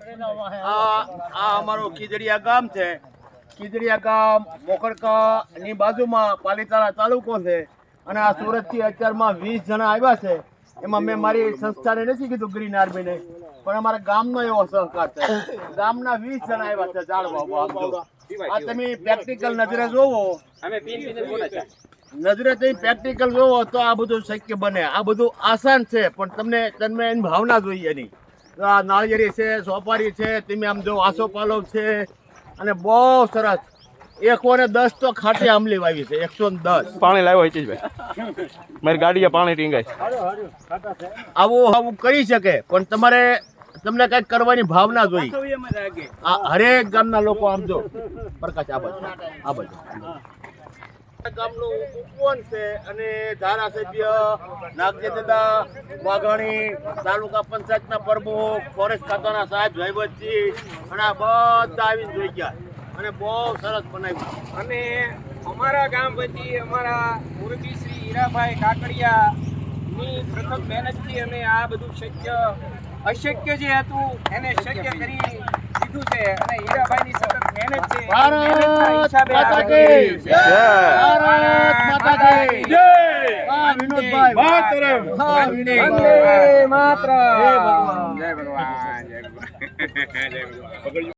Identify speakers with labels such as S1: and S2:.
S1: આ અમારું ખીજડીયા ગામ છે. ખીજડીયા ગામ મોખડકા ની બાજુમાં પાલીતાણા તાલુકો છે અને આ સુરતથી અત્યારમાં 20 જણા આવ્યા છે. એમાં મેં મારી સંસ્થાને નથી કીધું ગ્રીન આર્મીને, પણ અમારા ગામનો એવો સહકાર છે. ગામના 20 જણા આવ્યા છે ઝાડ વાવવા. આ તમે પ્રેક્ટિકલ નજરે જોવો, નજરે તમે પ્રેક્ટિકલ જોવો તો આ બધું શક્ય બને. આ બધું આસાન છે, પણ તમને એની ભાવના જોઈએ નહીં. આ નાળિયેરી છે, સોપારી છે, તમે આમ જો આસોપાલવ છે, અને બહુ સરસ 110 તો ખાટી આંબલી વાવી છે. 110
S2: પાણી લાવ્યો હિતેશભાઈ, મારી ગાડીએ પાણી ટીંગાય.
S1: આવું કરી શકે, પણ તમને કઈક કરવાની ભાવના જોઈ. આ હરેક ગામના લોકો આમ જો પ્રકાશ આ બાજુ ગામનું ઉપવન છે અને ધારાસભ્ય નાગજી દાદા વાઘાણી, તાલુકા પંચાયતના પ્રમુખ, ફોરેસ્ટ ખાતાના સાહેબ જયવતજી અને આ બધા આવીને જોઈ ગયા અને બહુ સરસ બનાવ્યું.
S3: અને અમારા ગામ વતી અમારા મુરબી શ્રી હીરાભાઈ કાકડિયા ની પ્રથમ મહેનતથી અમે આ બધું અશક્ય જે હતું એને શક્ય કરી દીધું છે. અને હીરાભાઈની સતત મહેનત છે.
S1: ભારત માતા કી જય! ભારત માતા કી જય! હા વિનોદભાઈ માતરમ! હા વિનોદભાઈ
S3: માતરમ!
S1: જય ભગવાન!
S3: જય ભગવાન! જય ભગવાન!